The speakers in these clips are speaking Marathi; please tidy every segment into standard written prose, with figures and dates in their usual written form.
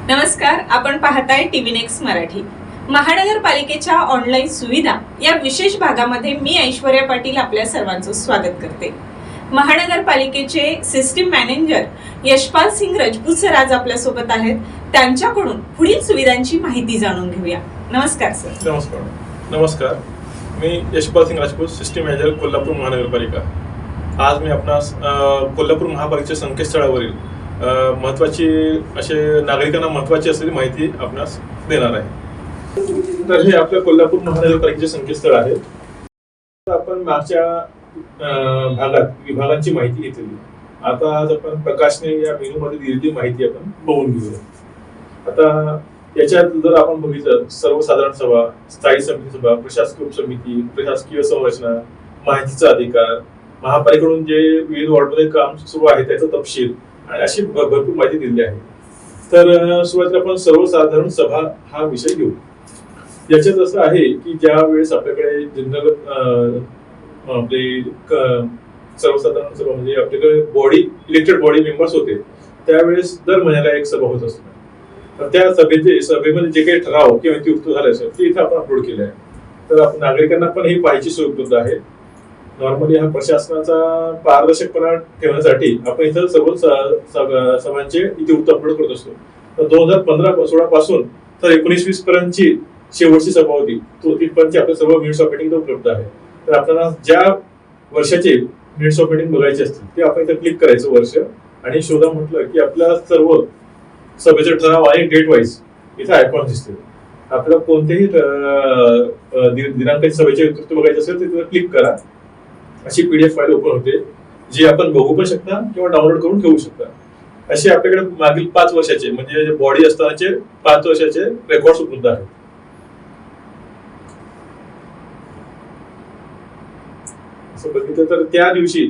नमस्कार, आपण पाहताय टीव्ही नेक्स्ट मराठी। महानगरपालिकेच्या ऑनलाईन सुविधा या विशेष भागामध्ये मी ऐश्वर्या पाटील आपल्या सर्वांचं स्वागत करते। महानगरपालिकेचे system manager Yashpal Singh Rajput sir आज आपल्या सोबत आहेत। त्यांच्याकडून पुढील सुविधांची माहिती जाणून घेऊया। नमस्कार सर। नमस्कार, मी यशपाल सिंग राजपूत, सिस्टीम मॅनेजर कोल्हापूर महानगरपालिका। आज मी आपणास कोल्हापूर महापालिकेच्या संकेतस्थळावरील महत्त्वाची नागरिकांना महत्त्वाची असलेली माहिती आपणास देणार आहे। तर हे आपल्या कोल्हापूर महानगरपालिकेचे संकेतस्थळ आहे। आपण मागच्या भागात विभागांची माहिती घेतली। आता आज आपण प्रकाशने या मेनूमध्ये दिलेली माहिती आपण बघून घेऊया। आता याच्यात जर आपण बघितलं, सर्वसाधारण सभा, स्थायी समिती सभा, प्रशासकीय उपसमिती, प्रशासकीय संरचना, माहितीचा अधिकार, महापालिकेकडून जे विविध वॉर्डमध्ये काम सुरू आहे त्याचा तपशील आणि अशी भरपूर माहिती दिलेली आहे। तर सुरुवातीला आपण सर्वसाधारण सभा हा विषय घेऊ। याच्यात असं आहे की ज्या वेळेस आपल्याकडे जनरल आपले सर्वसाधारण सभा म्हणजे आपल्याकडे बॉडी इलेक्टेड बॉडी मेंबर्स होते, त्यावेळेस दर महिन्याला एक सभा होत असते। तर त्या सभेमध्ये जे काही ठराव किंवा इत्युक्त झाले असेल ते इथे आपण अपलोड केले आहे। तर आपण नागरिकांना पण ही पाहायची सोय उपलब्ध आहे। नॉर्मली हा प्रशासनाचा पारदर्शकपणा ठेवण्यासाठी आपण इथं सर्व सभांचे इतिवृत्त अपलोड करत असतो। तर 2015-16 पासून तर 19-20 पर्यंतची शेवटची सभा होती, तो तिथपर्यंत आपल्या सर्व मिनिट्स ऑफ मीटिंग उपलब्ध आहे। तर आपल्याला ज्या वर्षाचे मिनिट्स ऑफ मीटिंग बघायचे असतील ते आपण इथं क्लिक करायचं वर्ष आणि शोधा म्हटलं की आपल्या सर्व सभेचे ठराव आणि डेट वाईज इथे आयकॉन दिसते। आपल्याला कोणतेही दिनांकाची सभेचे इतिवृत्त बघायचे असेल तर तिथे क्लिक करा, अशी पीडीएफ फाईल ओपन होते, जी आपण बघू पण शकता किंवा डाउनलोड करून ठेवू शकता। असे आपल्याकडे मागील 5 वर्षाचे म्हणजे बॉडी असतानाचे 5 वर्षाचे रेकॉर्ड्स उपलब्ध आहेत। असं बघितलं तर त्या दिवशी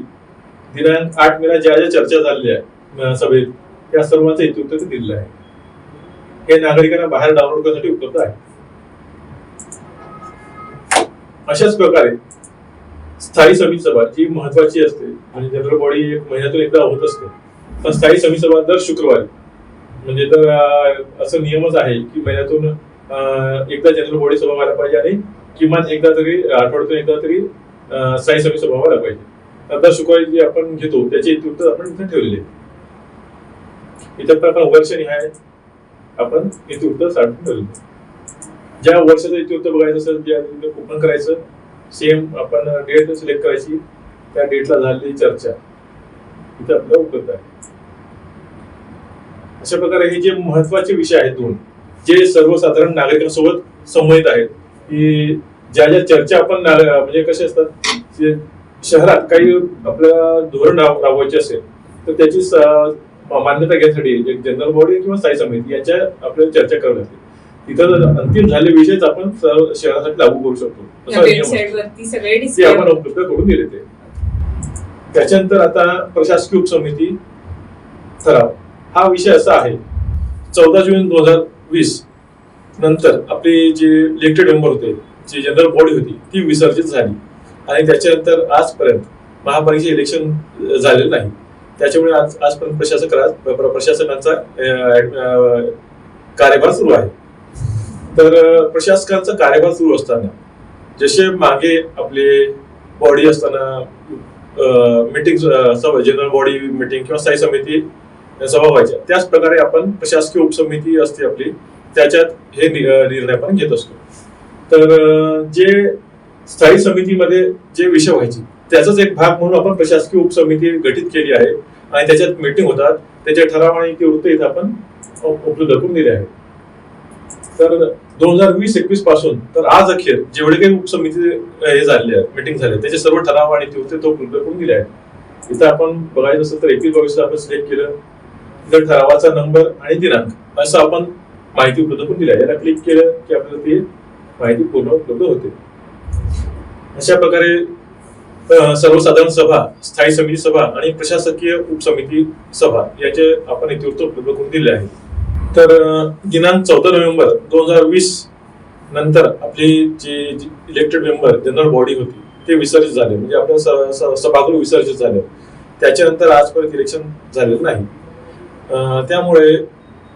दिनांक 8 मेला ज्या ज्या चर्चा झालेल्या आहेत सभेत त्या सर्वांचं इतिवृत्त दिलेलं आहे। हे नागरिकांना बाहेर डाउनलोड करण्यासाठी उपलब्ध आहे। अशाच प्रकारे स्थायी समिती सभा जी महत्वाची असते, म्हणजे जनरल बॉडी महिन्यातून एकदा होत असते, पण स्थायी समिती सभा दर शुक्रवारी म्हणजे तर असं नियमच आहे की महिन्यातून एकदा जनरल बॉडी सभा व्हायला पाहिजे आणि किमान एकदा तरी आठवड्यातून एकदा तरी स्थायी समिती सभा व्हायला पाहिजे। तर दर शुक्रवारी जी आपण घेतो त्याचे इतिवृत्त आपण इथे ठेवलेले। इतर प्रकार वर्षनिहाय आपण इतिवृत्त साठवून ठेवलेले। ज्या वर्षाचं इतिवृत्त बघायचं असेल ज्या ओपन करायचं, सेम आपण डेट सिलेक्ट करायची, त्या डेटला झालेली चर्चा इथे आपल्याला उपलब्ध आहे। अशा प्रकारे हे जे महत्वाचे विषय आहेत दोन, जे सर्वसाधारण नागरिकांसोबत संबंधित आहेत, की ज्या ज्या चर्चा आपण म्हणजे कसे असतात, शहरात काही आपल्याला धोरण राबवायचे असेल तर त्याची मान्यता घेण्यासाठी एक जनरल बॉडी किंवा स्थायी समिती याच्या आपल्याला चर्चा करावी लागते। तिथं अंतिम झालेले विषयच आपण शहरासाठी लागू करू शकतो, ते आपण उपलब्ध करून दिले ते। त्याच्यानंतर आता प्रशासकीय उपसमिती ठराव हा विषय असा आहे, 14 जून 2020 नंतर आपले जे इलेक्टेड मेंबर होते, जी जनरल बॉडी होती ती विसर्जित झाली आणि त्याच्यानंतर आजपर्यंत महापालिकेचे इलेक्शन झालेलं नाही। त्याच्यामुळे आजपर्यंत प्रशासनाचा कार्यभार सुरू आहे। तर प्रशासकांचा कार्यभार सुरू असताना जसे मागे आपले बॉडी असताना मीटिंग सभा, जनरल बॉडी मीटिंग किंवा स्थायी समिती सभा व्हायच्या, त्याच प्रकारे आपण प्रशासकीय उपसमिती असते आपली, त्याच्यात हे निर्णय आपण घेत असतो। तर जे स्थायी समितीमध्ये जे विषय व्हायचे त्याचाच एक भाग म्हणून आपण प्रशासकीय उपसमिती गठीत केली आहे आणि त्याच्यात मीटिंग होतात, त्याचे ठराव आणि इतिवृत्त इथे आपण उपलब्ध करून दिले आहे। तर 2020-21 पासून तर आज अखेर जेवढे काही उपसमिती हे झालेले आहेत, मीटिंग झाले, त्याचे सर्व ठराव आणि इतिवृत्त तो उपलब्ध करून दिले आहेत। इथं आपण बघायचं असेल तर 21-22 आपण सिलेक्ट केलं, इथं ठरावाचा नंबर आणि दिनांक असं आपण माहिती उपलब्ध करून दिली आहे। याला क्लिक केलं की आपल्याला ती माहिती पूर्ण उपलब्ध होते। अशा प्रकारे सर्वसाधारण सभा, स्थायी समिती सभा आणि प्रशासकीय उपसमिती सभा याचे आपण इतिवृत्त उपलब्ध करून दिले आहे। तर दिनांक 14 नोव्हेंबर 2020 नंतर आपली जी इलेक्टेड मेंबर जनरल बॉडी होती ते विसर्जित झाले, म्हणजे आपल्या सभागृह विसर्जित झाले। त्याच्यानंतर आजपर्यंत इलेक्शन झालेलं नाही। त्यामुळे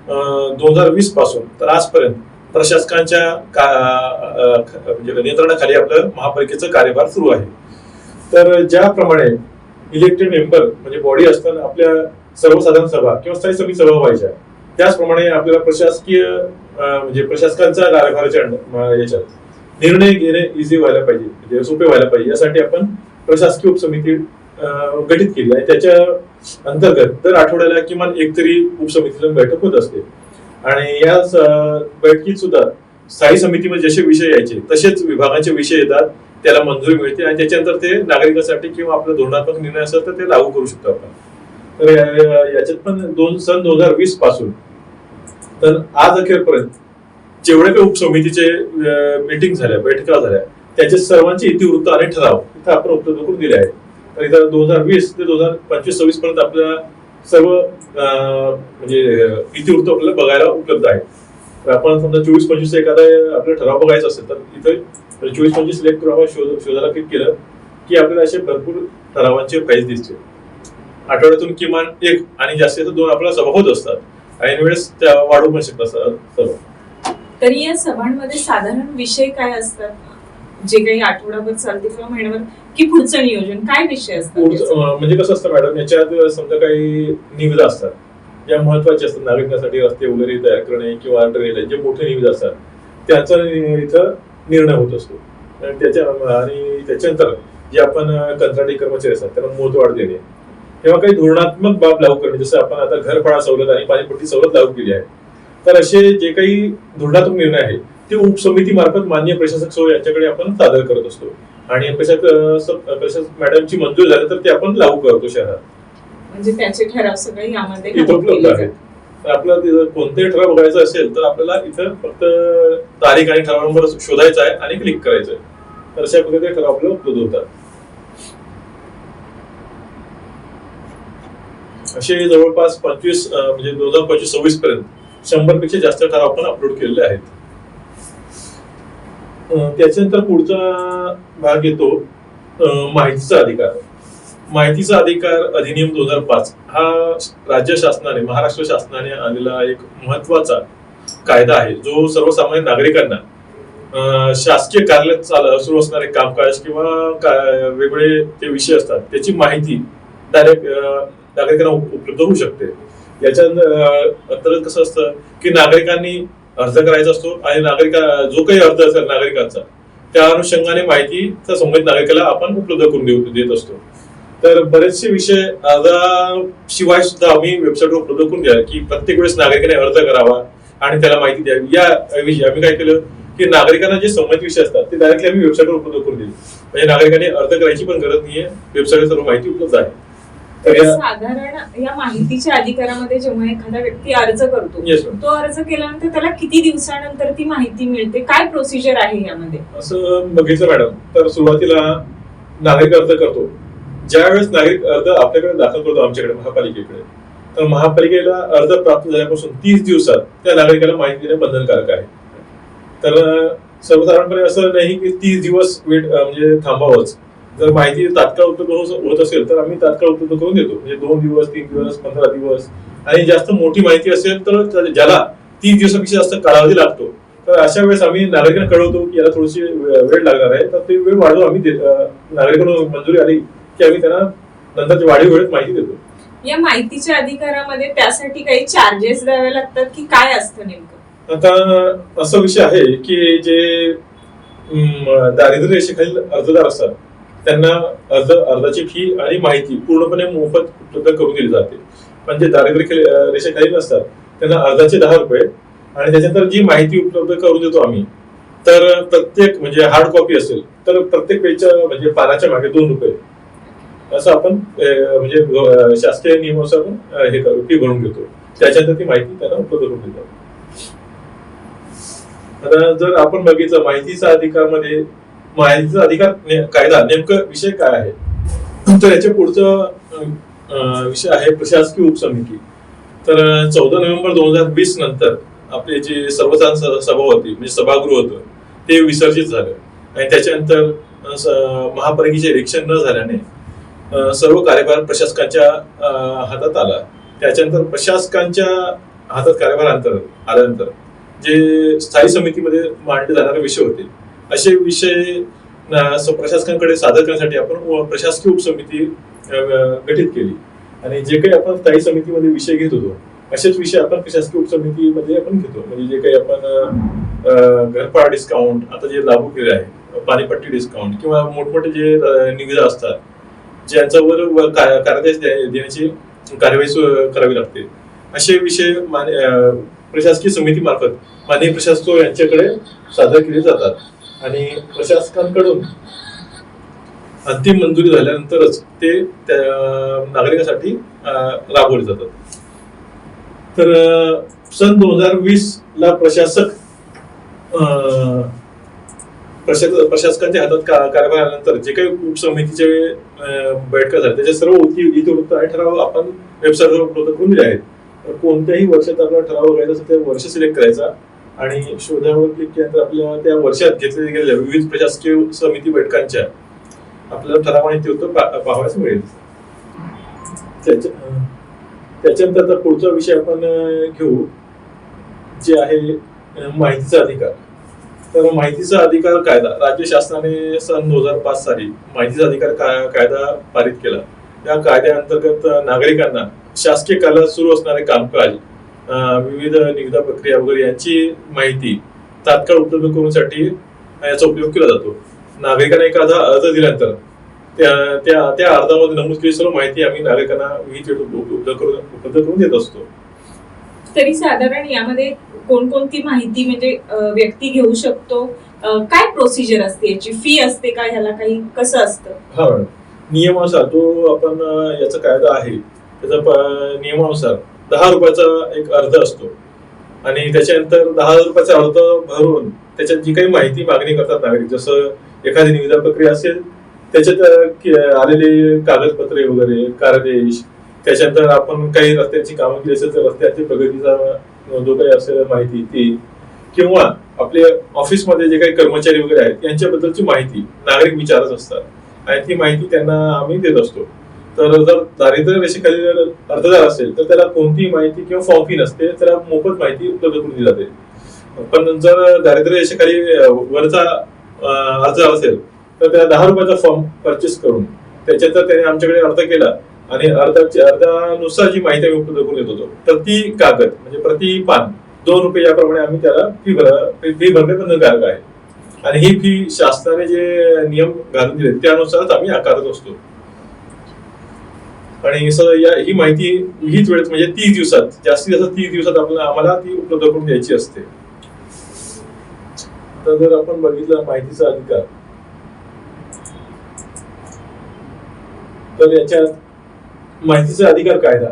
2020 पासून तर आजपर्यंत प्रशासकांच्या म्हणजे नियंत्रणाखाली आपलं महापालिकेचा कार्यभार सुरू आहे. तर ज्याप्रमाणे इलेक्टेड मेंबर म्हणजे बॉडी असताना आपल्या सर्वसाधारण सभा किंवा स्थायी समिती सभा व्हायच्या, त्याचप्रमाणे आपल्याला प्रशासकीय म्हणजे प्रशासकांचा कारभाराच्या याच्यात निर्णय घेणे इझी व्हायला पाहिजे, म्हणजे सोपे व्हायला पाहिजे, यासाठी आपण प्रशासकीय उपसमिती गठीत केली आहे. त्याच्या अंतर्गत दर आठवड्याला किमान एक तरी उपसमितीची बैठक होत असते आणि या बैठकीत सुद्धा स्थायी समितीमध्ये जसे विषय यायचे तसेच विभागाचे विषय येतात, त्याला मंजुरी मिळते आणि त्याच्यानंतर ते नागरिकांसाठी किंवा आपला धोरणात्मक निर्णय असेल तर ते लागू करू शकतो आपण. तर याच्यात पण सन 2020 पासून तर आज अखेरपर्यंत जेवढे काही उपसमितीचे मीटिंग झाल्या, बैठका झाल्या, त्याचे सर्वांचे इतिवृत्त आणि ठराव इथं आपण उपलब्ध करून दिले आहेत. तर इथं 2020 ते 2025-26 पर्यंत आपल्याला सर्व म्हणजे इतिवृत्त आपल्याला बघायला उपलब्ध आहे. तर आपण समजा 24-25 एखादा आपला ठराव बघायचा असेल तर इथं 24-25 सिलेक्ट करून आपण शोधायला क्लिक केलं की आपल्याला असे भरपूर ठरावांचे फाईल दिसते. आठवड्यातून किमान एक आणि जास्तीत जास्त 2 आपल्याला सभा होत असतात आणि वेळेस त्या वाढू पण शकतात सर्व. तरी या सभांमध्ये साधारण विषय काय असतात, जे काही आठवडाभर चालतील किंवा महिन्याभर, की पुढचं नियोजन काय विषय असतात? म्हणजे कसं असतं मॅडम, याच्यात समजा काही निविदा असतात ज्या महत्वाच्या असतात नागरिकांसाठी, रस्ते वगैरे तयार करणे किंवा ड्रेनेज, जे मोठे निविदा असतात त्याचा इथं निर्णय होत असतो. आणि त्याच्यानंतर जे आपण कंत्राटी कर्मचारी असतात त्यांना मुदतवाढ देणे किंवा काही धोरणात्मक बाब लागू करणे, जसं आपण आता घरफाळा सवलत आणि पाणीपट्टी सवलत लागू केली आहे. तर असे जे काही धोरणात्मक निर्णय आहे ते उपसमिती मार्फत माननीय प्रशासक सो यांच्याकडे आपण सादर करत असतो आणि प्रशासक मॅडमची मंजूर झाली तर ते आपण लागू करतो शहरात. म्हणजे त्याचे ठराव सगळे यामध्ये उपलब्ध आहेत. तर आपल्याला कोणतेही ठराव बघायचा असेल तर आपल्याला इथं फक्त तारीख आणि ठराव नंबर शोधायचा आहे आणि क्लिक करायचं आहे. तर अशा पद्धतीने ठराव आपल्याला उपलब्ध होतात. असे जवळपास 25 म्हणजे 2025-26 पर्यंत 100 पेक्षा जास्त ठराव आपण अपलोड केलेले आहेत. त्याच्यानंतर पुढचा भाग येतो माहितीचा अधिकार. माहितीचा अधिकार अधिनियम 2005 हा राज्य शासनाने, महाराष्ट्र शासनाने आणलेला एक महत्वाचा कायदा आहे, जो सर्वसामान्य नागरिकांना शासकीय कार्यालयात सुरू असणारे कामकाज किंवा वेगवेगळे जे विषय असतात त्याची माहिती डायरेक्ट नागरिकांना उपलब्ध होऊ शकते. याच्या अंतर्गत कसं असतं की नागरिकांनी अर्ज करायचा असतो आणि जो काही अर्ज असेल नागरिकांचा त्या अनुषंगाने माहिती त्या संबंधित नागरिकाला आपण उपलब्ध करून देत असतो. तर बरेचसे विषय अर्जाशिवाय सुद्धा आम्ही वेबसाईटवर उपलब्ध करून द्या की प्रत्येक वेळेस नागरिकांनी अर्ज करावा आणि त्याला माहिती द्यावी. याऐवजी आम्ही काय केलं की नागरिकांना जे संबंधित विषय असतात ते डायरेक्टली आम्ही वेबसाईटवर उपलब्ध करून दिले, म्हणजे नागरिकांनी अर्ज करायची पण गरज नाहीये, वेबसाईटवर सर्व माहिती उपलब्ध आहे. साधारण या माहितीच्या अधिकारामध्ये जेव्हा एखादा व्यक्ती अर्ज करतो, तो अर्ज केल्यानंतर त्याला किती दिवसानंतर ती माहिती मिळते, काय प्रोसिजर आहे यामध्ये? असं बघितलं मॅडम तर सुरुवातीला नागरिक अर्ज करतो. ज्यावेळेस नागरिक अर्ज आपल्याकडे दाखल करतो आमच्याकडे महापालिकेकडे, तर महापालिकेला अर्ज प्राप्त झाल्यापासून 30 दिवसात त्या नागरिकाला माहिती देणे बंधनकारक आहे. तर सर्वसाधारणपणे असं नाही की 30 दिवस वेट म्हणजे थांबावंच. जर माहिती तात्काळ उपलब्ध होत असेल तर आम्ही तात्काळ उपलब्ध करून देतो, म्हणजे 2 दिवस, 3 दिवस, 15 दिवस. आणि जास्त मोठी माहिती असेल तर ज्याला 30 दिवसापेक्षा जास्त कालावधी लागतो तर अशा वेळेस आम्ही नागरिकांना कळवतो की याला थोडीशी वेळ लागणार आहे, तर ते वेळ वाढवून आम्ही नागरिकांना मंजुरी आली की आम्ही त्यांना नंतर वाढीव वेळेत माहिती देतो. या माहितीच्या अधिकारामध्ये त्यासाठी काही चार्जेस द्यावे लागतात की काय असतं नेमकं? आता असा विषय आहे की जे दारिद्र्य रेषेखालील अर्जदार असतात त्यांना अर्जाची फी आणि माहिती पूर्णपणे मोफत उपलब्ध करून दिली जाते. पण जे दारिद्र्य रेषेखाली नसतात त्यांना अर्जाचे 10 रुपये आणि त्याच्यानंतर जी माहिती उपलब्ध करून देतो आम्ही, तर प्रत्येक म्हणजे हार्ड कॉपी असेल तर प्रत्येक पेजच्या म्हणजे पानाच्या मागे 2 रुपये असं आपण म्हणजे शासकीय नियमानुसार आपण हे फी भरून घेतो. त्याच्यानंतर ती माहिती त्यांना उपलब्ध करून देतो. आता जर आपण बघितलं माहितीचा अधिकारमध्ये माहितीचा अधिकार कायदा नेमकं विषय काय आहे, तर याच्या पुढचा विषय आहे प्रशासकीय उपसमिती. तर 14 नोव्हेंबर 2020 नंतर आपले जे सर्वसाधारण सभा होती म्हणजे सभागृह होतं ते विसर्जित झालं आणि त्याच्यानंतर महापालिकेचे इलेक्शन न झाल्याने सर्व कार्यभार प्रशासकांच्या हातात आला. त्याच्यानंतर प्रशासकांच्या हातात कार्यभार आल्यानंतर जे स्थायी समितीमध्ये मांडले जाणारे विषय होते, असे विषय प्रशासकांकडे सादर करण्यासाठी आपण प्रशासकीय उपसमिती गठीत केली. आणि जे काही आपण स्थायी समितीमध्ये विषय घेत होतो असेच विषय आपण प्रशासकीय उपसमितीमध्ये आपण घेतो. म्हणजे जे काही आपण घरपाडा डिस्काउंट आता जे लागू केले आहे, पाणीपट्टी डिस्काउंट किंवा मोठमोठे जे निविदा असतात ज्यांच्यावर कार्यादेश देण्याची कार्यवाही करावी लागते, असे विषय प्रशासकीय समिती मार्फत माननीय प्रशासक यांच्याकडे सादर केले जातात आणि प्रशासकांकडून अंतिम मंजुरी झाल्यानंतरच ते नागरिकांसाठी राबवले जातात. तर सन 2020 ला प्रशासकांच्या हातात कार्यभार आल्यानंतर जे काही उपसमितीचे बैठका झाल्या त्याचे सर्व इतिवृत्त आणि ठराव आपण वेबसाईटवर उपलब्ध करून दिले आहेत. कोणत्याही वर्षात आपल्याला ठराव बघायचा असेल तर वर्ष सिलेक्ट करायचा आणि शोधावर क्लिक केल्यानंतर आपल्याला त्या वर्षात घेतल्या गेलेल्या विविध प्रशासकीय समिती बैठकांच्या आपल्याला ठराव आणि इतिवृत्त पाहावयास मिळेल. त्याच्यानंतर आता पुढचा विषय आपण घेऊ, जे आहे माहितीचा अधिकार. तर माहितीचा अधिकार कायदा राज्य शासनाने सन 2005 साली माहितीचा अधिकार कायदा पारित केला. या कायद्याअंतर्गत नागरिकांना शासकीय कार्यालयात सुरू असणारे कामकाज, विविध निविदा प्रक्रिया वगैरे यांची माहिती तात्काळ उपलब्ध करूसाठी याचा उपयोग केला जातो. नागरिकांना एखादा अर्ज दिल्यानंतर त्या अर्जामध्ये नमूद केलेली सर्व माहिती आम्ही नागरिकांना विहित उपलब्ध करून देत असतो. तरी साधारण यामध्ये कोणकोणती माहिती म्हणजे व्यक्ती घेऊ शकतो, काय प्रोसिजर असते, याची फी असते का, ह्याला काही कसं असतं? हा, नियमानुसार जो आपण याचा कायदा आहे त्याचा नियमानुसार 10 रुपयाचा एक अर्ज असतो आणि त्याच्यानंतर 10 रुपयाचा अर्ज भरून त्याच्यात जी काही माहिती मागणी करतात नागरिक, जसं एखादी निविदा प्रक्रिया असेल त्याच्यात आलेले कागदपत्रे वगैरे, कार्यादेश, त्याच्यानंतर आपण काही रस्त्यांची कामं केली असेल तर रस्त्याची प्रगतीचा जो काही असेल माहिती ती, किंवा आपल्या ऑफिसमध्ये जे काही कर्मचारी वगैरे आहेत यांच्याबद्दलची माहिती नागरिक विचारत असतात आणि ती माहिती त्यांना आम्ही देत असतो. तर जर दारिद्र्य रेषेखाली अर्जदार असेल तर त्याला कोणतीही माहिती किंवा फॉर्म फी नसते, त्याला मोफत माहिती उपलब्ध करून दिली जाते. पण जर दारिद्र्य रेषेखाली वरचा अर्जदार असेल तर त्याला 10 रुपयाचा फॉर्म परचेस करून त्याच्यात त्याने आमच्याकडे अर्ज केला आणि अर्जानुसार जी माहिती आम्ही उपलब्ध करून देत होतो, तर ती कागद म्हणजे प्रति पान 2 रुपये याप्रमाणे आम्ही त्याला फी भरणे बंधनकारक आहे. आणि ही फी शासनाने जे नियम घालून दिले त्यानुसारच आम्ही आकारत असतो. आणि ही माहिती हीच वेळेत म्हणजे 30 दिवसात, जास्तीत जास्त 30 दिवसात आम्हाला ती उपलब्ध करून द्यायची असते. तर जर आपण बघितलं माहितीचा अधिकार, तर याच्यात माहितीचा अधिकार कायदा,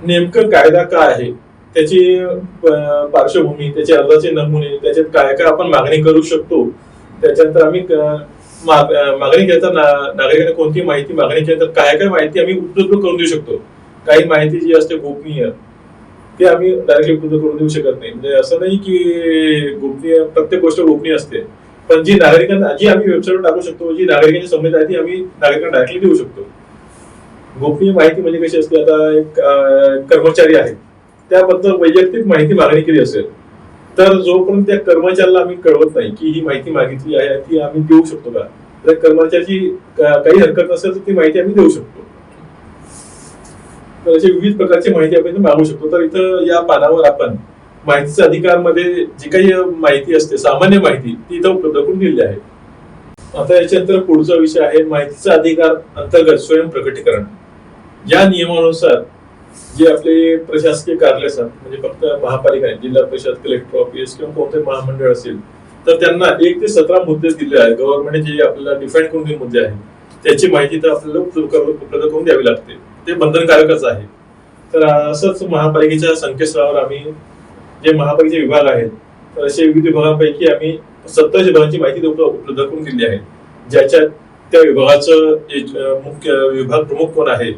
नेमकं कायदा काय आहे, त्याची पार्श्वभूमी, त्याचे अर्जाचे नमुने, त्याच्यात काय काय आपण मागणी करू शकतो, त्याच्यानंतर आम्ही मागणी केल्यानंतर नागरिकांना कोणती माहिती मागणी केल्यानंतर काय काय माहिती आम्ही उपलब्ध करून देऊ शकतो. काही माहिती जी असते गोपनीय ते आम्ही डायरेक्टली उपलब्ध करून देऊ शकत नाही. म्हणजे असं नाही की गोपनीय प्रत्येक गोष्ट गोपनीय असते, पण जी आम्ही वेबसाईटवर टाकू शकतो, जी नागरिकांची संबंधित आहे ती आम्ही नागरिकांना डायरेक्टली देऊ शकतो. गोपनीय माहिती म्हणजे कशी असते, आता एक कर्मचारी आहे त्याबद्दल वैयक्तिक माहिती मागणी केली असेल तर जोपर्यंत त्या कर्मचाऱ्याला आम्ही कळवत नाही की ही माहिती मागितली आहे ती आम्ही देऊ शकतो का, तर कर्मचाऱ्याची काही हरकत नसेल तर ती माहिती आम्ही देऊ शकतो. तर अशी विविध प्रकारची माहिती आपण मागू शकतो. तर इथं या पानावर आपण माहितीचा अधिकार मध्ये जी काही माहिती असते, सामान्य माहिती, ती इथं उपलब्ध करून दिलेली आहे. आता याच्यानंतर पुढचा विषय आहे माहितीचा अधिकार अंतर्गत स्वयं प्रकटीकरण. या नियमानुसार जे आपले प्रशासकीय कार्यालय असतात, म्हणजे फक्त महापालिका, जिल्हा परिषद, कलेक्टर ऑफिस किंवा कोणते महामंडळ असेल तर त्यांना 1 ते 17 मुद्दे दिले आहेत. गव्हर्नमेंट जे आपल्याला डिफाईन करून दिले मुद्दे आहेत त्याची माहिती तर आपल्याला उपलब्ध करून द्यावी लागते, ते बंधनकारकच आहे. तर असंच महापालिकेच्या संकेतस्थळावर आम्ही जे महापालिकेचे विभाग आहेत तर असे विविध विभागांपैकी आम्ही 27 विभागांची माहिती उपलब्ध करून दिली आहे, ज्याच्यात त्या विभागाचं मुख्य विभाग प्रमुख कोण आहे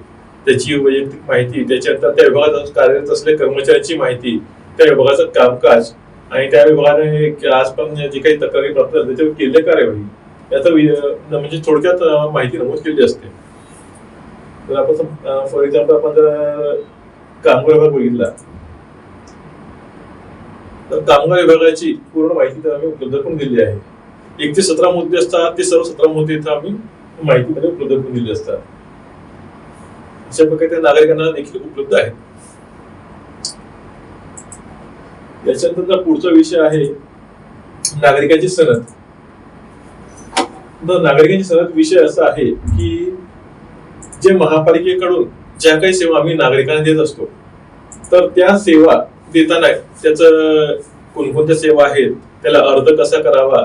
त्याची वैयक्तिक माहिती, त्याच्यानंतर त्या विभागात कार्यरत असलेल्या कर्मचाऱ्यांची माहिती, त्या विभागाचं कामकाज आणि त्या विभागाने आजपर्यंत जी काही तक्रारी प्राप्त झाली त्याच्यावर केलेली कार्यवाही याचं म्हणजे थोडक्यात माहिती नमूद केलेली असते. तर आपण फॉर एक्झाम्पल आपण जर कामगार विभाग बघितला तर कामगार विभागाची पूर्ण माहिती तर आम्ही उपलब्ध करून दिली आहे. 1 ते 17 मुद्दे असतात, ते सर्व 17 मुद्दे इथं आम्ही माहितीमध्ये उपलब्ध करून दिले असतात. अशा प्रकारे त्या नागरिकांना देखील उपलब्ध आहेत. याच्यानंतर पुढचा विषय आहे नागरिकांची सनद. तर नागरिकांची सनद विषय असा आहे की जे महापालिकेकडून ज्या काही सेवा आम्ही नागरिकांना देत असतो, तर त्या सेवा देताना त्याचं कोणकोणत्या सेवा आहेत, त्याला अर्ज कसा करावा,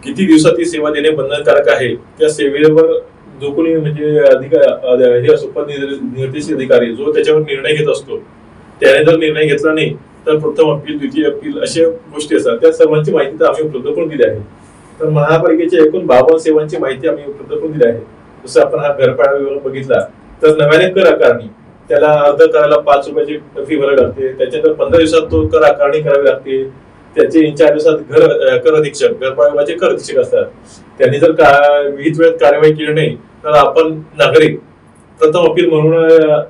किती दिवसात ती सेवा देणे बंधनकारक आहे, त्या सेवेवर जो कोणी म्हणजे अधिकारी हे असतो निर्देशित अधिकारी जो त्याच्यावर निर्णय घेत असतो, त्याने जर निर्णय घेतला नाही तर प्रथम अपील, द्वितीय अपील अशा गोष्टी असतात. त्या सर्वांची माहिती तर आम्ही उपलब्ध करून दिली आहे. तर महापालिकेच्या एकूण 52 सेवांची माहिती आम्ही उपलब्ध करून दिली आहे. जसं आपण हा घरफाळा विभाग बघितला तर नव्याने कर आकारणी, त्याला अर्ज करायला 5 रुपयाची फी भरावी लागते. त्याच्यानंतर 15 दिवसात तो कर आकारणी करावी लागते. त्याचे 4 दिवसात कर अधीक्षक, घरफाळा विभागाचे कर अधीक्षक असतात. त्यांनी जर विहित वेळेत कार्यवाही केली नाही तर आपण नागरिक प्रथम अपील म्हणून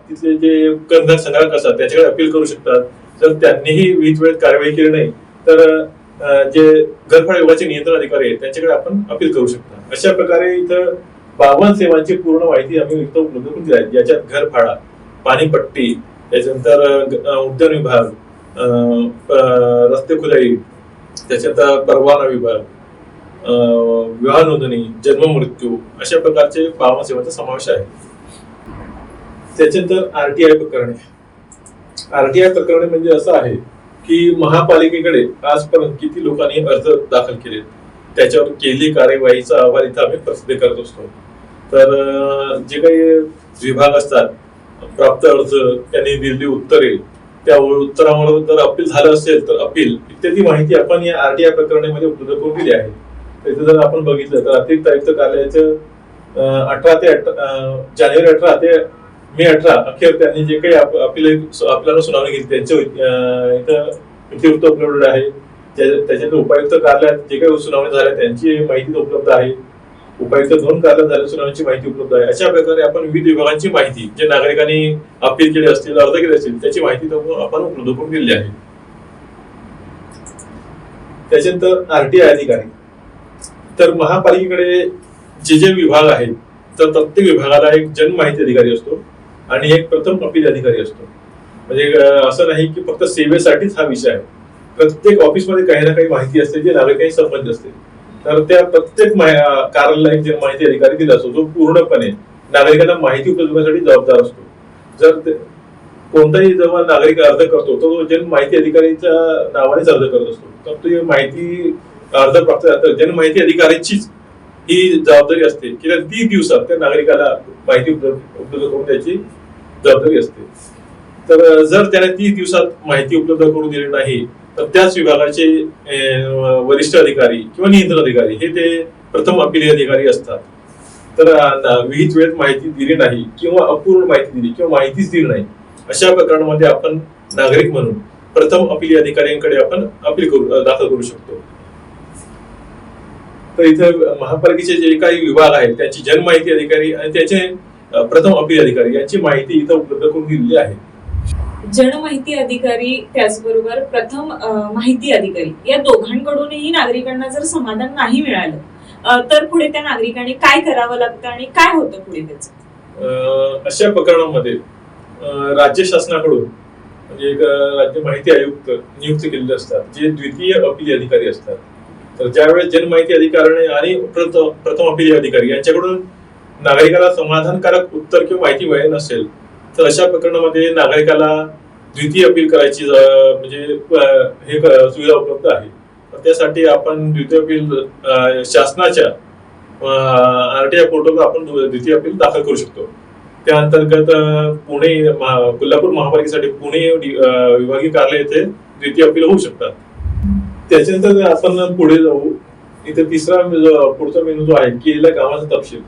तिथले जे कर संग्राहक असतात त्याच्याकडे अपील करू शकतात. जर त्यांनीही विहित वेळेत कार्यवाही केली नाही तर जे घरफाळा विभागाचे नियंत्रण अधिकारी आहेत त्यांच्याकडे आपण अपील करू शकता. अशा प्रकारे इथं 52 सेवांची पूर्ण माहिती आम्ही इथं उपलब्ध करून दिली आहे. याच्यात घरफाळा, पाणीपट्टी, त्याच्यानंतर उद्यान विभाग, रस्ते खुदाई, त्याच्यानंतर परवाना विभाग, विवाह नोंदणी, जन्म मृत्यू अशा प्रकारचे 52 सेवांचा समावेश आहे. त्याच्यानंतर आरटीआय प्रकरणे. आरटीआय प्रकरणे म्हणजे असं आहे की महापालिकेकडे आजपर्यंत किती लोकांनी अर्ज दाखल केले, त्याच्यावर केलेली कार्यवाहीचा अहवाल इथं आम्ही प्रसिद्ध करत असतो. तर जे काही विभाग असतात, प्राप्त अर्ज, त्यांनी दिलेली उत्तरे, त्या उत्तरावर जर अपील झालं असेल तर अपील इत्यादी माहिती आपण या आरटीआय प्रकरणामध्ये उपलब्ध करून दिली आहे. इथे जर आपण बघितलं तर अतिरिक्त आयुक्त कार्यालयाचं 18 ते मे 18 अखेर त्यांनी जे काही आपल्याला सुनावणी घेतली त्यांचे इथं इतिवृत्त उपलब्ध आहे. त्याच्यात उपायुक्त कार्यालयात जे काही सुनावणी झाल्या त्यांची माहिती उपलब्ध आहे. उपायुक्त 2 कार्यालयात झाल्या सुनावणीची माहिती उपलब्ध आहे. अशा प्रकारे आपण विविध विभागांची माहिती, जे नागरिकांनी अपील केले असतील, अर्ज केले असतील, त्याची माहिती आपण उपलब्ध करून दिली आहे. त्याच्यानंतर आरटीआय अधिकारी. तर महापालिकेकडे जे विभाग आहेत तर प्रत्येक विभागाला एक जन माहिती अधिकारी असतो आणि एक प्रथम अपील अधिकारी असतो. म्हणजे असं नाही की फक्त सेवेसाठीच हा विषय आहे. प्रत्येक ऑफिसमध्ये काही ना काही माहिती असते जे नागरिकांशी संबंधित असते. तर त्या प्रत्येक कार्यालयाला एक जन माहिती अधिकारी दिला असतो जो पूर्णपणे नागरिकांना माहिती उपलब्ध करण्यासाठी जबाबदार असतो. जर कोणताही जेव्हा नागरिक अर्ज करतो तो जन माहिती अधिकारीच्या नावानेच अर्ज करत असतो. तर ती माहिती अर्ज प्राप्त जन माहिती अधिकाऱ्याचीच ही जबाबदारी असते की 30 दिवसात त्या नागरिकाला माहिती उपलब्ध करून द्यायची जबाबदारी असते. तर जर त्याने 30 दिवसात माहिती उपलब्ध करून दिली नाही तर त्याच विभागाचे वरिष्ठ अधिकारी किंवा नियंत्रण अधिकारी हे ते प्रथम अपील अधिकारी असतात. तर विहित वेळेत माहिती दिली नाही किंवा अपूर्ण माहिती दिली किंवा माहितीच दिली नाही अशा प्रकरणामध्ये आपण नागरिक म्हणून प्रथम अपील अधिकाऱ्यांकडे आपण अपील दाखल करू शकतो. तर इथे महापालिकेचे जे काही विभाग आहेत त्यांची जन माहिती अधिकारी आणि त्याचे प्रथम अपील अधिकारी यांची माहिती इथं उपलब्ध करून दिलेली आहे. जन माहिती अधिकारी त्याचबरोबर प्रथम माहिती अधिकारी या दोघांकडूनही नागरिकांना जर समाधान नाही मिळालं तर पुढे त्या नागरिकांनी काय करावं लागतं आणि काय होतं पुढे त्याचं? अशा प्रकरणामध्ये राज्य शासनाकडून म्हणजे एक राज्य माहिती आयुक्त नियुक्त केलेले असतात जे द्वितीय अपील अधिकारी असतात. तर ज्यावेळेस जन माहिती अधिकारी आणि प्रथम अपील अधिकारी यांच्याकडून नागरिकाला समाधानकारक उत्तर किंवा माहिती मिळेल नसेल तर अशा प्रकरणामध्ये नागरिकाला द्वितीय अपील करायची म्हणजे हे सुविधा उपलब्ध आहे. त्यासाठी आपण द्वितीय अपील शासनाच्या आरटीआय पोर्टलवर आपण द्वितीय अपील दाखल करू शकतो. त्या अंतर्गत कोल्हापूर महापालिकेसाठी पुणे विभागीय कार्यालय येथे द्वितीय अपील होऊ शकतात. त्याच्यानंतर आपण पुढे जाऊ. इथे पुढचा मेनू जो आहे केलेल्या कामाचा तपशील.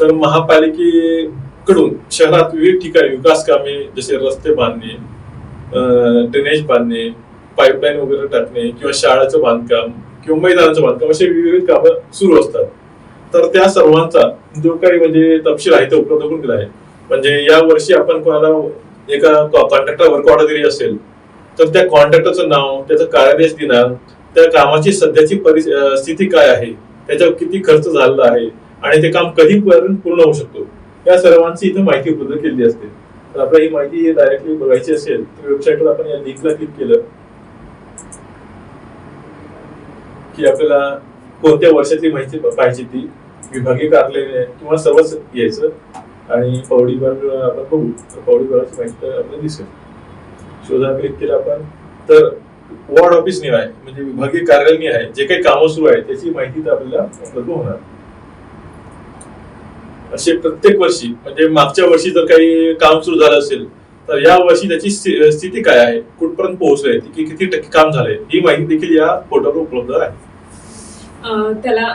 तर महापालिकेकडून शहरात विविध ठिकाणी विकास कामे जसे रस्ते बांधणे, ड्रेनेज बांधणे, पाईपलाईन वगैरे टाकणे किंवा शाळेचं बांधकाम किंवा मैदानाचं बांधकाम असे विविध कामं सुरू असतात. तर त्या सर्वांचा जो काही म्हणजे तपशील आहे तो उपलब्ध करून दिला आहे. म्हणजे या वर्षी आपण कोणाला एका कॉन्ट्रॅक्टर वर्क ऑर्डर दिली असेल तर त्या कॉन्ट्रॅक्टरचं नाव, त्याचं कार्यादेश दिनांक, त्या कामाची सध्याची स्थिती काय आहे, त्याच्यावर किती खर्च झालेला आहे आणि ते काम कधीपर्यंत पूर्ण होऊ शकतो, या सर्वांची इथं माहिती उपलब्ध केलेली असते. तर आपल्याला ही माहिती डायरेक्टली बघायची असेल तर वेबसाईटवर आपण या लिंकला क्लिक केलं की आपल्याला कोणत्या वर्षातली माहिती पाहिजे ती विभागीय कार्यालय किंवा सर्वच यायचं आणि पौडी विभाग आपण बघू. तर पौडी विभागाची माहिती आपल्याला दिसेल. शोधा क्लिक केलं आपण तर वॉर्ड ऑफिस निळ आहे, म्हणजे विभागीय कार्यालय निळ आहे, जे काही कामं सुरू आहे त्याची माहिती तर आपल्याला उपलब्ध होणार. असे प्रत्येक वर्षी, म्हणजे मागच्या वर्षी जर काही काम सुरू झालं असेल तर या वर्षी त्याची स्थिती काय आहे, कुठपर्यंत पोहोचले, किती टक्के काम झाले, ही माहिती देखील या पोर्टलवर उपलब्ध आहे.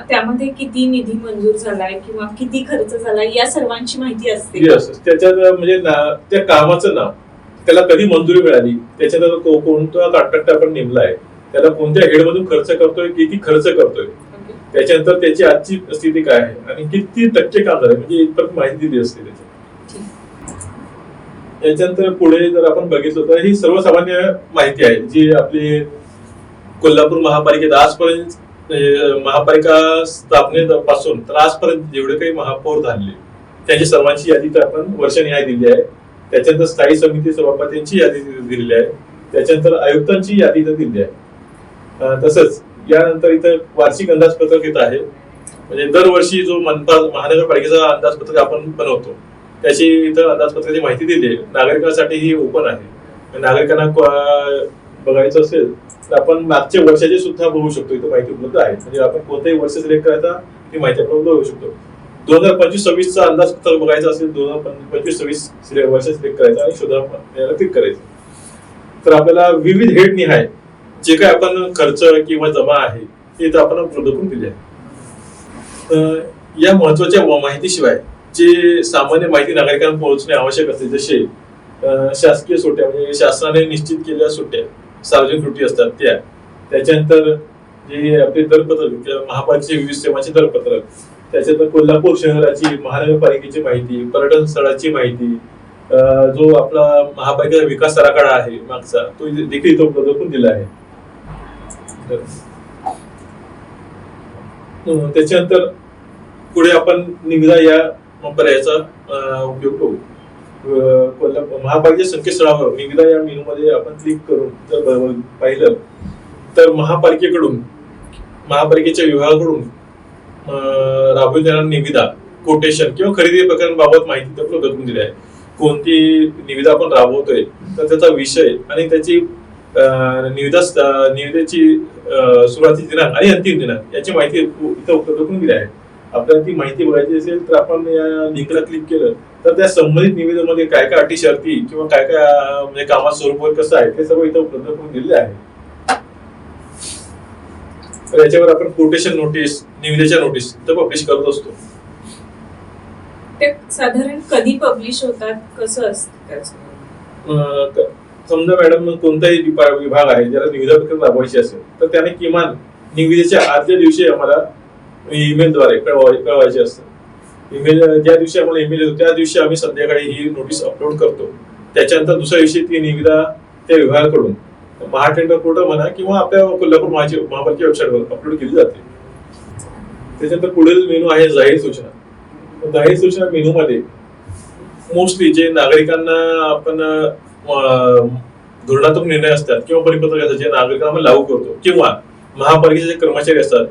त्यामध्ये किती निधी मंजूर झालाय किंवा किती खर्च झालाय या सर्वांची माहिती असते. त्याच्यात म्हणजे त्या कामाचं नाव, त्याला कधी मंजुरी मिळाली, त्याच्यात कोणता कॉन्ट्रॅक्टर आपण नेमलाय, त्याला कोणत्या हेडमधून खर्च करतोय, किती खर्च करतोय, त्याच्यानंतर त्याची आजची स्थिती काय आहे आणि किती टक्के काम झालंय, म्हणजे इतपर्यंत माहिती दिली असते त्याच्यात. याच्यानंतर पुढे जर आपण बघितलं तर ही सर्वसामान्य माहिती आहे जी आपली कोल्हापूर महापालिकेत आजपर्यंत, महापालिका स्थापनेपासून तर आजपर्यंत जेवढे काही महापौर झाले त्यांची सर्वांची यादी तर आपण वर्षनिहाय दिली आहे. त्याच्यानंतर स्थायी समिती सभापतींची यादी दिलेली आहे. त्याच्यानंतर आयुक्तांची यादी तर दिली आहे. तसंच यानंतर इथं वार्षिक अंदाजपत्रक येत आहे, म्हणजे दरवर्षी जो महानगरपालिकेचा अंदाजपत्रक आपण बनवतो त्याची इथं अंदाजपत्रकाची माहिती दिली आहे. नागरिकांसाठी ही ओपन आहे. नागरिकांना बघायचं असेल तर आपण मागच्या वर्षाची सुद्धा बघू शकतो. इथं माहिती उपलब्ध आहे, म्हणजे आपण कोणताही वर्ष सिलेक्ट करायचा ती माहिती उपलब्ध होऊ शकतो. 2025-26चा अंदाजपत्रक बघायचा असेल, 2025-26 वर्ष सिलेक्ट करायचा आणि शोधा क्लिक करायचं. तर आपल्याला विविध हेड निहाय जे काय आपण खर्च किंवा जमा आहे ते इथं आपण उपलब्ध करून दिले आहे. या महत्वाच्या माहितीशिवाय जे सामान्य माहिती नागरिकांना पोहोचणे आवश्यक असते, जसे शासकीय सुट्ट्या, म्हणजे शासनाने निश्चित केलेल्या सुट्ट्या, सार्वजनिक सुट्टी असतात त्या, त्याच्यानंतर जे आपले दरपत्रक, महापालिकेचे विविध सेवांचे दरपत्रक, त्याच्यानंतर कोल्हापूर शहराची, महानगरपालिकेची माहिती, पर्यटन स्थळाची माहिती, जो आपला महापालिकेचा विकास आराखडा आहे मागचा तो देखील इथं उपलब्ध करून दिला आहे. त्याच्यानंतर पुढे आपण निविदा या पर्यायाचा उपयोग करू. महापालिकेच्या संकेतस्थळावर निविदा या मेनूमध्ये आपण क्लिक करून जर पाहिलं तर महापालिकेच्या विभागाकडून राबवण्यात येणाऱ्या निविदा, कोटेशन किंवा खरेदी प्रकरणाबाबत माहिती उपलब्ध करून दिली आहे. कोणती निविदा आपण राबवतोय तर त्याचा विषय आणि त्याची निविदेची सुरुवातीची दिनांक आणि अंतिम दिनांक याची माहिती इथं उपलब्ध करून दिली आहे. आपल्याला ती माहिती बघायची असेल तर आपण या लिंकला क्लिक केलं तर त्या संबंधित निविदेमध्ये काय काय अटी शर्ती किंवा काय काय म्हणजे कामाचं स्वरूप कसं आहे ते सर्व इथं उपलब्ध करून दिलेले आहे. तर याच्यावर आपण कोटेशन नोटीस, निविदेच्या नोटीस इथं पब्लिश करत असतो. ते साधारण कधी पब्लिश होतात, कसं असतं? समजा मॅडम कोणताही विभाग आहे ज्याला निविदा प्रक्रिया राबवायची असेल तर त्याने किमान निविदेच्या आदल्या दिवशी आम्हाला ईमेलद्वारे कळवायचे असतं. ईमेल ज्या दिवशी आम्हाला ईमेल येतो त्या दिवशी आम्ही संध्याकाळी ही नोटीस अपलोड करतो. त्याच्यानंतर दुसऱ्या दिवशी ती निविदा त्या विभागाकडून महाटेंडर पोर्टल म्हणा किंवा आपल्या कोल्हापूर महापालिका वेबसाईटवर अपलोड केली जाते. त्याच्यानंतर पुढील मेनू आहे जाहीर सूचना. जाहीर सूचना मेनू मध्ये मोस्टली जे नागरिकांना आपण धोरणात्मक निर्णय असतात किंवा परिपत्रक असतात जे नागरिकांना लागू करतो किंवा महापालिकेचे जे कर्मचारी असतात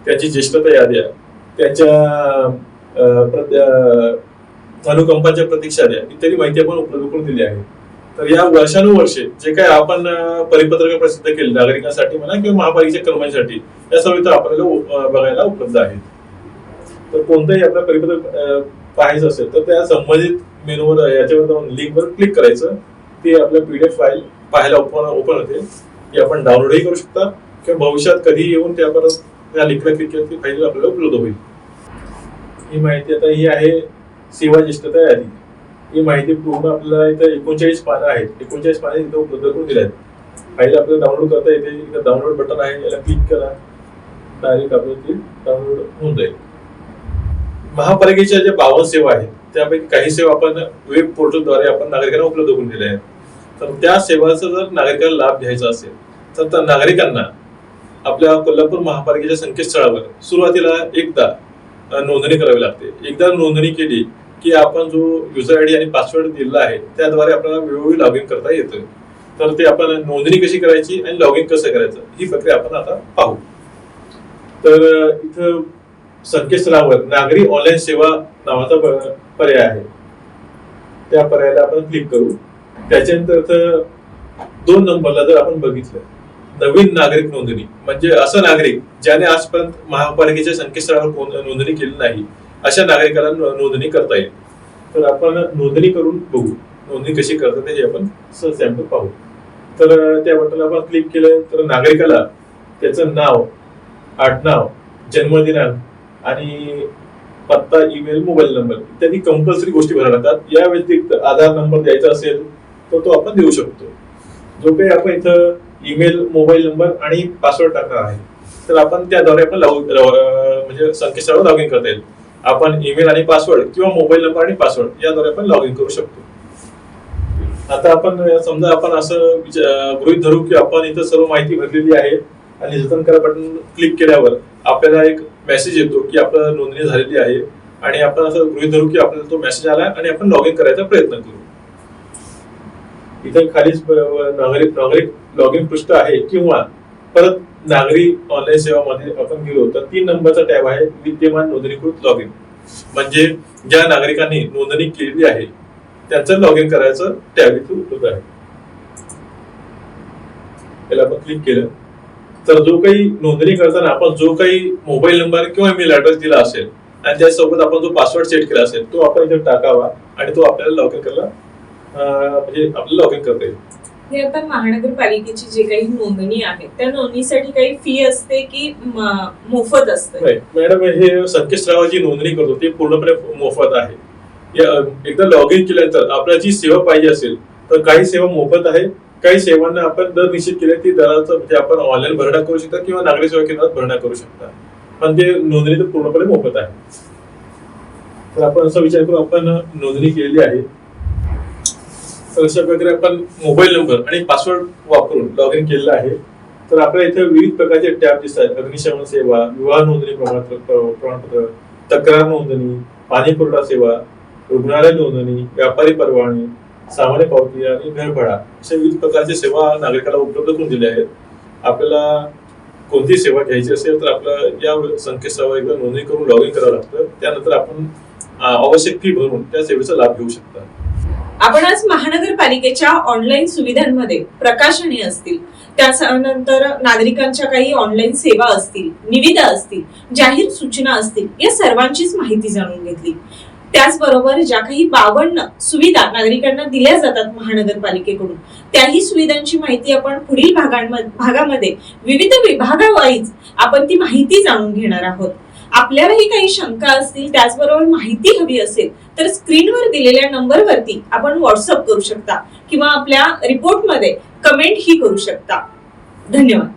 त्यांची ज्येष्ठता याद्या, त्यांच्या अनुकंपाच्या प्रतीक्षा याद्या इत्यादी माहिती आपण उपलब्ध करून दिली आहे. तर या वर्षानुवर्षे जे काय आपण परिपत्रक प्रसिद्ध केले नागरिकांसाठी म्हणा किंवा महापालिकेच्या कर्मचाऱ्यांसाठी या सर्व इथं आपल्याला बघायला उपलब्ध आहेत. तर कोणतंही आपलं परिपत्रक पाहायचं असेल तर त्या संबंधित मेनूवर याच्यावर जाऊन लिंकवर क्लिक करायचं. ती आपल्या PDF फाईल पाहायला ओपन होते. ती आपण डाउनलोडही करू शकता किंवा भविष्यात कधी येऊन त्या परत या लिंकला क्लिक केलं ती फाईल आपल्याला उपलब्ध होईल. ही माहिती आता ही आहे सेवा ज्येष्ठता यादी. ही माहिती पूर्ण आपल्याला इथं 39 पानं आहेत. 39 पाने इथं उपलब्ध करून दिल्या आहेत. फाईल आपल्याला डाउनलोड करता येते. इथं डाउनलोड बटन आहे, याला क्लिक करा, डायरेक्ट आपल्याला ती डाउनलोड होऊन जाईल. महापालिकेच्या ज्या 52 सेवा आहेत त्यापैकी काही सेवा आपण वेब पोर्टलद्वारे आपण नागरिकांना उपलब्ध करून दिल्या आहेत. तर त्या सेवांचा जर नागरिकांना लाभ घ्यायचा असेल तर त्या नागरिकांना आपल्या कोल्हापूर महापालिकेच्या संकेतस्थळावर सुरुवातीला एकदा नोंदणी करावी लागते. एकदा नोंदणी केली की आपण जो युजर आयडी आणि पासवर्ड दिलेला आहे त्याद्वारे आपल्याला वेळोवेळी लॉग इन करता येतं. तर ते आपण नोंदणी कशी करायची आणि लॉग इन कसं करायचं ही प्रक्रिया आपण आता पाहू. तर इथं संकेतस्थळावर नागरी ऑनलाईन सेवा नावाचा पर्याय आहे. त्या पर्यायाला आपण क्लिक करू. त्याच्यानंतर 2 नंबरला जर आपण बघितलं नवीन नागरिक नोंदणी, म्हणजे असं नागरिक ज्याने आजपर्यंत महापालिकेच्या संकेतस्थळावर नोंदणी केली नाही अशा नागरिकाला नोंदणी करता येईल. तर आपण नोंदणी करून बघू नोंदणी कशी करतात हे आपण सॅम्पल पाहू. तर त्या बटनला आपण क्लिक केलं तर नागरिकाला त्याचं नाव, आडनाव, जन्मदिनांक आणि पत्ता, ईमेल, मोबाईल नंबर इत्यादी कंपल्सरी गोष्टी भराव्या लागतात. या व्यतिरिक्त आधार नंबर द्यायचा असेल तर तो आपण देऊ शकतो. जो काही आपण इथं ईमेल, मोबाईल नंबर आणि पासवर्ड टाकणार आहे तर आपण त्याद्वारे आपण म्हणजे संकेतस्थळावर लॉग इन करता येईल. आपण ईमेल आणि पासवर्ड किंवा मोबाईल नंबर आणि पासवर्ड याद्वारे आपण लॉग इन करू शकतो. आता आपण समजा आपण असं गृहीत धरू की आपण इथं सर्व माहिती भरलेली आहे आणि जतन करा बटन क्लिक केल्यावर आपल्याला एक मेसेज येतो की आपलं नोंदणी झालेली आहे आणि आपण असं गृहीत धरू की आपल्याला तो मेसेज आला आणि आपण लॉग इन करायचा प्रयत्न करू. इथे खालीच नागरिक लॉग इन पृष्ठ आहे किंवा परत नागरी ऑनलाईन सेवामध्ये आपण गेलो तर 3 नंबरचा टॅब आहे विद्यमान नोंदणीकृत लॉग इन, म्हणजे ज्या नागरिकांनी नोंदणी केलेली आहे त्यांचं लॉग इन करायचं टॅब इथे उपलब्ध आहे. त्याला आपण क्लिक केलं तर जो काही नोंदणी करताना आपण जो काही मोबाईल नंबर किंवा ईमेल ऍड्रेस दिला असेल आणि त्यासोबत आपण जो पासवर्ड सेट केला असेल तो आपण इथे टाकावा आणि तो आपल्याला लॉग इन करायला म्हणजे आपल्याला लॉग इन करता येईल. हे आता महानगरपालिकेची जे काही नोंदणी आहे त्या नोंदणीसाठी काही फी असते की मोफत असते? मॅडम, हे संकेतस्थळावर जी नोंदणी करतो ते पूर्णपणे मोफत आहे. एकदा लॉग इन केल्यानंतर आपल्याला जी सेवा पाहिजे असेल तर काही सेवा मोफत आहे, काही सेवांना आपण दर निश्चित केले ती दराचं म्हणजे आपण ऑनलाईन भरणा करू शकता किंवा नागरी सेवा केंद्रात भरणा करू शकता, पण ते नोंदणी तर पूर्णपणे मोफत आहे. तर आपण असा विचार करू आपण नोंदणी केलेली आहे तर अशा प्रकारे आपण मोबाईल नंबर आणि पासवर्ड वापरून लॉग इन केलेलं आहे. तर आपल्याला इथे विविध प्रकारचे टॅब दिसतात. अग्निशमन सेवा, विवाह नोंदणी प्रमाणपत्र, तक्रार नोंदणी, पाणी पुरवठा सेवा, रुग्णालय नोंदणी, व्यापारी परवाने, सामान्य पावती आणि घरभाडा अशा विविध प्रकारच्या सेवा नागरिकाला उपलब्ध करून दिल्या आहेत. आपल्याला कोणती सेवा घ्यायची असेल तर आपल्याला या संकेतस्थळावर एकदा नोंदणी करून लॉग इन करावं लागतं. त्यानंतर आपण आवश्यक फी भरून त्या सेवेचा लाभ घेऊ शकता. आपण आज महानगरपालिकेच्या ऑनलाईन सुविधांमध्ये प्रकाशने असतील, त्यानंतर नागरिकांच्या काही ऑनलाईन सेवा असतील, निविदा असतील, जाहीर सूचना असतील, या सर्वांचीच माहिती जाणून घेतली. त्याचबरोबर ज्या काही 52 सुविधा नागरिकांना दिल्या जातात महानगरपालिकेकडून त्याही सुविधांची माहिती आपण पुढील भागामध्ये विविध विभागावाईज आपण ती माहिती जाणून घेणार आहोत. आपल्यालाही काही शंका असतील, त्याचबरोबर माहिती हवी असेल तर स्क्रीनवर दिलेल्या नंबरवरती आपण व्हॉट्सअप करू शकता किंवा आपल्या रिपोर्टमध्ये कमेंट ही करू शकता. धन्यवाद.